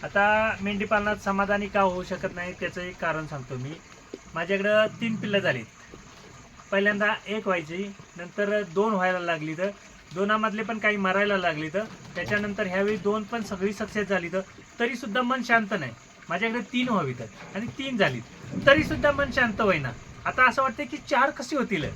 आता मेंढीपालनात समाधानी का होऊ शकत नाही त्याचं एक कारण सांगतो मी. माझ्याकडं 3 पिल्लं झाली. पहिल्यांदा एक व्हायची, नंतर 2 व्हायला लागली, तर दोनामधले पण काही मरायला लागली, तर त्याच्यानंतर ह्यावेळी 2 पण सगळी सक्सेस झाली, तर तरीसुद्धा मन शांत नाही. माझ्याकडे 3 व्हावी तर आणि 3 झाली तरीसुद्धा मन शांत होईना. आता असं वाटतं की 4 कशी होतील.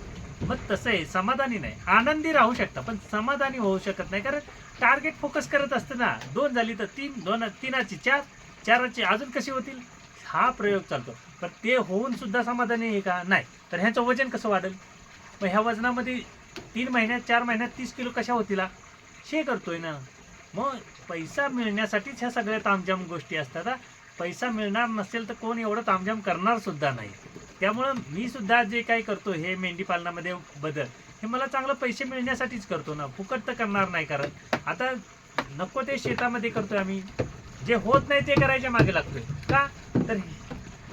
मग तसं आहे, समाधानी नाही. आनंदी राहू शकता पण समाधानी होऊ शकत नाही, कारण टार्गेट फोकस करत असतं ना. 2 झाली तर 3, 2 3ची 4, 4ची अजून कशी होतील, हा प्रयोग चालतो. पण ते होऊन सुद्धा समाधानी आहे का? नाही. तर ह्याचं वजन कसं वाढेल? मग ह्या वजनामध्ये 3 महिन्यात 4 महिन्यात 30 किलो कशा होतील? शे करतोय ना. मग पैसा मिळण्यासाठीच ह्या सगळ्या तामझाम गोष्टी असतात. पैसा मिळणार नसेल तर कोण एवढं तामझाम करणार सुद्धा नाही. त्यामुळं मी सुद्धा जे काही करतो हे मेंढी पालनामध्ये बदल, हे मला चांगलं पैसे मिळण्यासाठीच करतो ना, फुकट तर करणार नाही. कारण आता नको ते शेतामध्ये करतोय आम्ही, जे होत नाही ते करायच्या मागे लागतोय का? तर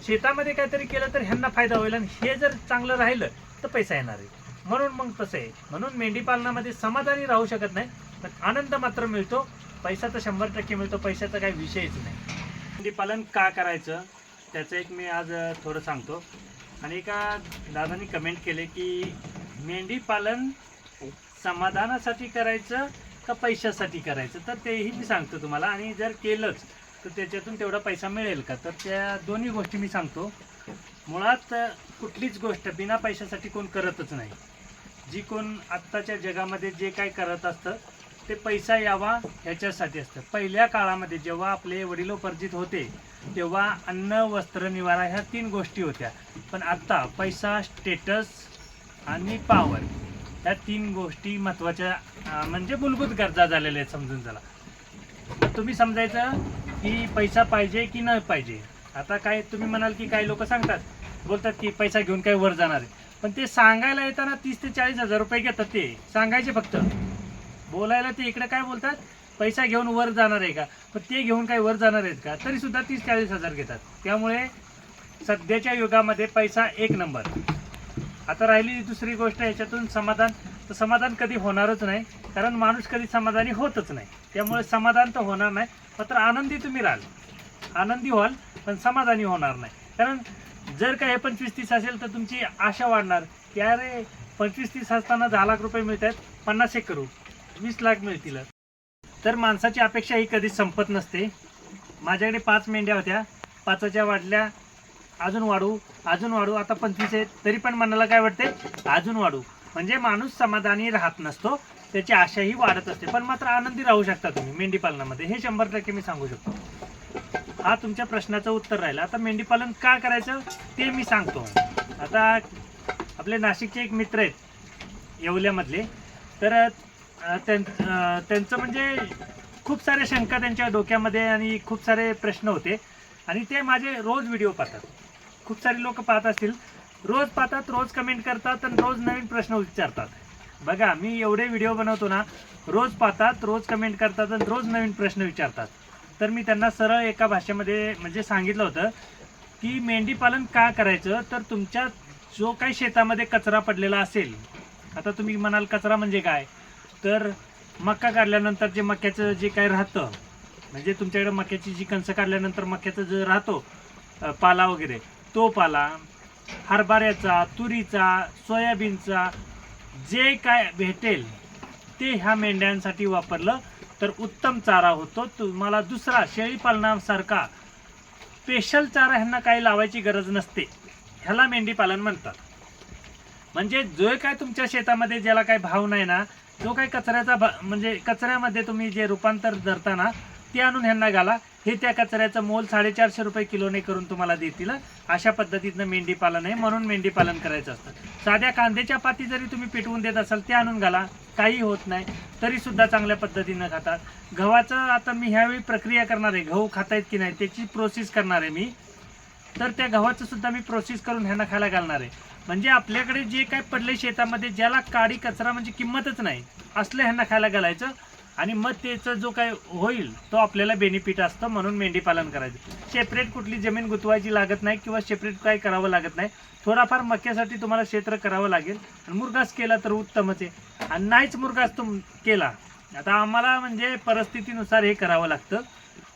शेतामध्ये काहीतरी केलं तर ह्यांना फायदा होईल आणि हे जर चांगलं राहिलं तर पैसा येणार आहे. म्हणून मग तसं आहे. म्हणून मेंढी पालनामध्ये समाधानी राहू शकत नाही, पण आनंद मात्र मिळतो. पैसा तर 100% मिळतो, पैशाचा काही विषयच नाही. मेंढी पालन का करायचं त्याचं एक मी आज थोडं सांगतो. आणि एका दादानी कमेंट केले की मेंढी पालन समाधानासाठी करायचं का पैशासाठी करायचं, तर तेही मी सांगतो तुम्हाला. आणि जर केलंच तर त्याच्यातून तेवढा पैसा मिळेल का, तर त्या दोन्ही गोष्टी मी सांगतो. मुळात कुठलीच गोष्ट बिना पैशासाठी कोण करतच नाही. जी कोण आत्ताच्या जगामध्ये जे काय करत असतं ते पैसा यावा ह्याच्यासाठी असतं. पहिल्या काळामध्ये जेव्हा आपले वडिलोपार्जित होते तेव्हा अन्न, वस्त्र, निवारा ह्या 3 गोष्टी होत्या. पण आत्ता पैसा, स्टेटस आणि पॉवर ह्या 3 गोष्टी महत्त्वाच्या, म्हणजे मूलभूत गरजा झालेल्या आहेत समजून चला. मग तुम्ही समजायचं की पैसा पाहिजे की नाही पाहिजे. आता काय तुम्ही म्हणाल की काही लोक सांगतात, बोलतात की पैसा घेऊन काय वर जाणार आहे. पण ते सांगायला येताना 30 ते 40 हजार रुपये घेतात. ते सांगायचे फक्त, बोलायला ते इकडे काय बोलतात, पैसा घेऊन वर जाणार आहे का, पण ते घेऊन काय वर जाणार आहेत का, तरी सुद्धा 30-40 हजार घेतात. त्यामुळे सध्याच्या युगामध्ये पैसा एक नंबर. आता राहिली दुसरी गोष्ट ह्याच्यातून समाधान, तर समाधान कधी होणारच नाही, कारण माणूस कधी समाधानी होतच नाही. त्यामुळे समाधान तर होणार नाही, मात्र आनंदी तुम्ही राहाल, आनंदी व्हाल, पण समाधानी होणार नाही. कारण जर का हे 25-30 असेल तर तुमची आशा वाढणार की अरे 25-30 असताना 10 लाख रुपये मिळत आहेत, 50 एक करू, 20 लाख मिळतील. तर माणसाची अपेक्षा ही कधीच संपत नसते. माझ्याकडे 5 मेंढ्या होत्या, 5च्या वाढल्या, अजून वाढू, अजून वाढू, आता 25 आहेत, तरी पण मनाला काय वाटते, अजून वाढू. म्हणजे माणूस समाधानी राहत नसतो, त्याची आशाही वाढत असते. पण मात्र आनंदी राहू शकता तुम्ही मेंढी पालनामध्ये, हे 100% मी सांगू शकतो. हा तुमच्या प्रश्नाचं उत्तर राहिलं. आता मेंढी पालन का करायचं ते मी सांगतो. आता आपले नाशिकचे एक मित्र आहेत येवल्यामधले, तर त्यांचं म्हणजे खूप सारे शंका त्यांच्या डोक्यामध्ये आणि खूप सारे प्रश्न होते. आणि ते माझे रोज व्हिडिओ पाहतात. खूप सारे लोक पाहत असतील, रोज पाहतात, रोज कमेंट करतात आणि रोज नवीन प्रश्न विचारतात. बघा, मी एवढे व्हिडिओ बनवतो ना, रोज पाहतात, रोज कमेंट करतात आणि रोज नवीन प्रश्न विचारतात. तर मी त्यांना सरळ एका भाषेमध्ये म्हणजे सांगितलं होतं की मेंढी पालन का करायचं, तर तुमच्या जो काही शेतामध्ये कचरा पडलेला असेल, आता तुम्ही म्हणाल कचरा म्हणजे काय, तर मका काढल्यानंतर जे मक्याचं जे काही राहतं, म्हणजे तुमच्याकडे मक्याची जी कणसं काढल्यानंतर मक्याचं जे राहतो पाला वगैरे, तो पाला, हरभऱ्याचा, तुरीचा, सोयाबीनचा, जे काय भेटेल ते ह्या मेंढ्यांसाठी वापरलं तर उत्तम चारा होतो. तुम्हाला दुसरा शेळी पालनासारखा स्पेशल चारा ह्यांना काही लावायची गरज नसते. ह्याला मेंढी पालन म्हणतात. म्हणजे जो काय तुमच्या शेतामध्ये ज्याला काही भाव नाही ना, जो काही कचऱ्याचा म्हणजे कचऱ्यामध्ये तुम्ही जे रूपांतर धरता ना, ते आणून ह्यांना घाला. हे त्या कचऱ्याचं मोल 450 रुपये किलोने करून तुम्हाला देतील. अशा पद्धतीनं मेंढी पालन आहे. म्हणून मेंढी पालन करायचं असतं. साध्या कांद्याच्या पाती जरी तुम्ही पेटवून देत असाल ते आणून घाला, काही होत नाही, तरी सुद्धा चांगल्या पद्धतीनं खातात. गव्हाचं आता मी ह्यावेळी प्रक्रिया करणार आहे, गहू खातायत की नाही त्याची प्रोसेस करणार आहे मी. तर त्या गव्हाचं सुद्धा मी प्रोसेस करून ह्यांना खायला घालणार आहे. म्हणजे आपल्याकडे जे काय पडले शेतामध्ये, ज्याला काडी कचरा म्हणजे किंमतच नाही, असलं ह्यांना खायला घालायचं. आणि मग त्याचं जो काय होईल तो आपल्याला बेनिफिट असतं. म्हणून मेंढी पालन करायचं. सेपरेट कुठली जमीन गुंतवायची लागत नाही किंवा सेपरेट काय करावं लागत नाही. थोडाफार मक्यासाठी तुम्हाला क्षेत्र करावं लागेल आणि मुरघास केला तर उत्तमच आहे. आणि नाहीच मुरघास केला, आता आम्हाला म्हणजे परिस्थितीनुसार हे करावं लागतं.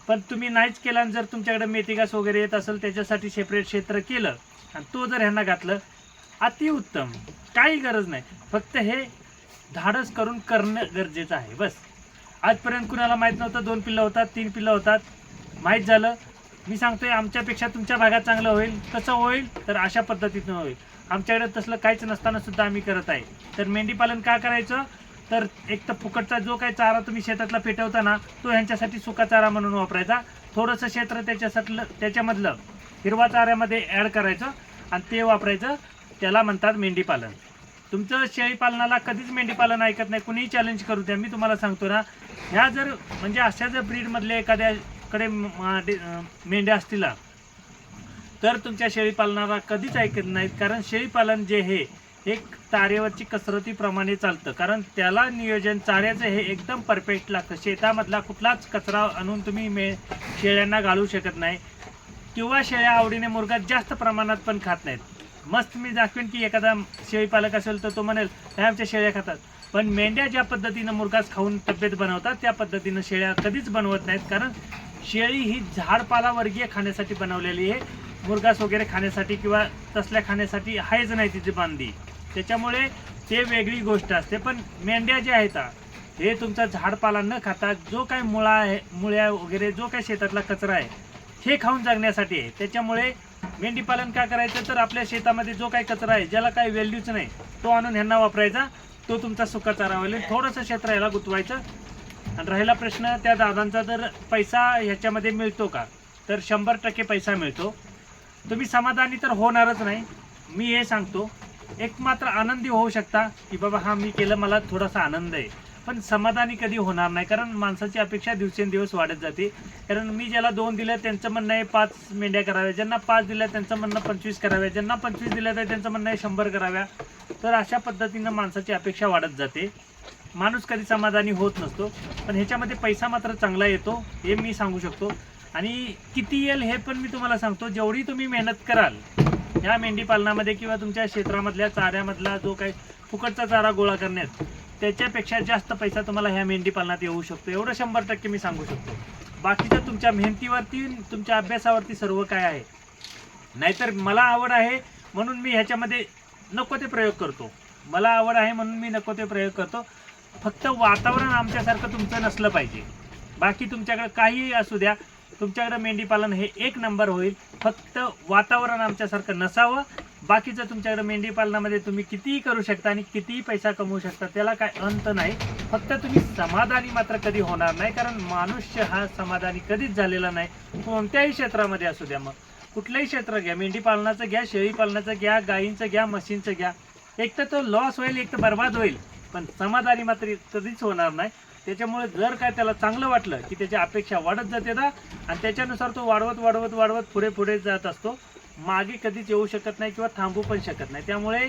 पण तुम्ही नाहीच केला आणि जर तुमच्याकडे मेथी घास वगैरे येत असेल त्याच्यासाठी सेपरेट क्षेत्र केलं आणि तो जर ह्यांना घातलं अतिउत्तम, काही गरज नाही. फक्त हे धाडस करून करणं गरजेचं आहे बस. आजपर्यंत कुणाला माहीत नव्हतं 2 पिल्लं होतात 3 पिल्लं होतात, माहीत झालं. मी सांगतोय आमच्यापेक्षा तुमच्या भागात चांगलं होईल. कसं होईल तर अशा पद्धतीनं होईल. आमच्याकडे तसलं काहीच नसताना सुद्धा आम्ही करत आहे. तर मेंढी पालन का करायचं तर एक तर फुकटचा जो काही चारा तुम्ही शेतातला पेटवता ना तो ह्यांच्यासाठी सुका चारा म्हणून वापरायचा. थोडंसं क्षेत्र त्याच्यामधलं हिरवा चाऱ्यामध्ये ॲड करायचं आणि ते वापरायचं. त्याला म्हणतात मेंढी पालन. तुमचं शेळी पालनाला कधीच मेंढी पालन ऐकत नाही, कुणीही चॅलेंज करू द्या. मी तुम्हाला सांगतो ना, ह्या जर म्हणजे अशा जर ब्रीडमधले एखाद्याकडे मेंढ्या असतील तर तुमच्या शेळी पालनाला कधीच ऐकत नाहीत. कारण शेळी पालन जे हे एक तारेवरची कसरतीप्रमाणे चालतं. कारण त्याला नियोजन चाऱ्याचं हे एकदम परफेक्ट लागतं. शेतामधला कुठलाच कचरा आणून तुम्ही शेळ्यांना घालू शकत नाही. किंवा शेळ्या आवडीने मुरगास जास्त प्रमाणात पण खात नाहीत. मस्त मी दाखवेन की एखादा शेळीपालक असेल तर तो म्हणेल हे आमच्या शेळ्या खातात. पण मेंढ्या ज्या पद्धतीनं मुरगास खाऊन तब्येत बनवतात त्या पद्धतीनं शेळ्या कधीच बनवत नाहीत. कारण शेळी ही झाडपालावर्गीय खाण्यासाठी बनवलेली आहे. मुरगास वगैरे खाण्यासाठी किंवा तसल्या खाण्यासाठी आहेच नाही तिची बांधी. त्याच्यामुळे ते वेगळी गोष्ट असते. पण मेंढ्या ज्या आहेत हे तुमचा झाडपाला न खाता जो काही मुळ्या वगैरे जो काही शेतातला कचरा आहे हे खाऊन जगण्यासाठी आहे. त्याच्यामुळे मेंढी पालन का करायचं तर आपल्या शेतामध्ये जो काही कचरा आहे ज्याला काही व्हॅल्यूच नाही तो आणून ह्यांना वापरायचा. तो तुमचा सुका चारा होईल. थोडंसं क्षेत्र ह्याला गुंतवायचं. आणि राहिला प्रश्न त्या दादांचा, तर पैसा ह्याच्यामध्ये मिळतो का तर 100% पैसा मिळतो. तुम्ही समाधानी तर होणारच नाही. मी हे सांगतो एक मात्र आनंदी होऊ शकता की बाबा हा मी केलं मला थोडासा आनंद आहे. पण समाधानी कधी होणार नाही. कारण माणसाची अपेक्षा दिवसेंदिवस वाढत जाते. कारण मी ज्याला 2 दिलं त्यांचं म्हणणं आहे 5 मेंढ्या कराव्या, ज्यांना 5 दिल्या त्यांचं म्हणणं 25 कराव्या, ज्यांना 25 दिल्या तर त्यांचं म्हणणं आहे 100 कराव्या. तर अशा पद्धतीनं माणसाची अपेक्षा वाढत जाते. माणूस कधी समाधानी होत नसतो. पण ह्याच्यामध्ये पैसा मात्र चांगला येतो हे मी सांगू शकतो. आणि किती येईल हे पण मी तुम्हाला सांगतो. जेवढी तुम्ही मेहनत कराल ह्या मेंढी पालनामध्ये किंवा तुमच्या क्षेत्रामधल्या चाऱ्यामधला जो काही फुकटचा चारा गोळा करण्यात त्याच्यापेक्षा जास्त पैसा तुम्हाला ह्या मेंढी पालनात येऊ शकतो. एवढं 100% मी सांगू शकतो. बाकीचं तुमच्या मेहनतीवरती तुमच्या अभ्यासावरती सर्व काय आहे. नाहीतर मला आवड आहे म्हणून मी ह्याच्यामध्ये नको ते प्रयोग करतो. मला आवड आहे म्हणून मी नको ते प्रयोग करतो. फक्त वातावरण आमच्यासारखं तुमचं नसलं पाहिजे. बाकी तुमच्याकडे काहीही असू द्या तुमच्याकडे मेंढी पालन हे 1 नंबर होईल. फक्त वातावरण आमच्यासारखं नसावं. बाकीचं तुमच्याकडे मेंढी पालनामध्ये तुम्ही कितीही करू शकता आणि कितीही पैसा कमवू शकता, त्याला काय अंत नाही. फक्त तुम्ही समाधानी मात्र कधी होणार नाही. कारण मनुष्य हा समाधानी कधीच झालेला नाही. कोणत्याही क्षेत्रामध्ये असू द्या, मग कुठलंही क्षेत्र घ्या, मेंढी पालनाचं घ्या, शेळी पालनाचं घ्या, गायींचं घ्या, म्हशींचं घ्या. एक तर तो लॉस होईल, एक तर बर्बाद होईल, पण समाधानी मात्र कधीच होणार नाही. त्याच्यामुळे जर काय त्याला चांगलं वाटलं की त्याची अपेक्षा वाढत जाते ना आणि त्याच्यानुसार तो वाढवत पुढे जात असतो. मागे कधीच येऊ शकत नाही किंवा थांबू पण शकत नाही. त्यामुळे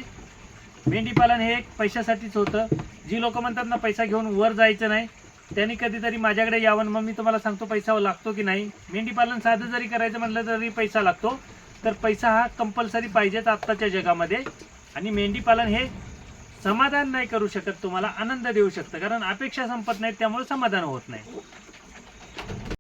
मेंढीपालन हे एक पैशासाठीच होतं. जी लोक म्हणतात ना पैसा घेऊन वर जायचं नाही त्यांनी कधीतरी माझ्याकडे यावं. मग मी तुम्हाला सांगतो पैसा लागतो की नाही. मेंढीपालन साधं जरी करायचं म्हटलं तरी पैसा लागतो. तर पैसा हा कंपल्सरी पाहिजेच आत्ताच्या जगामध्ये. आणि मेंढीपालन हे समाधान नाही करू शकत, तुम्हाला आनंद देऊ शकतं. कारण अपेक्षा संपत नाहीत त्यामुळे समाधान होत नाही.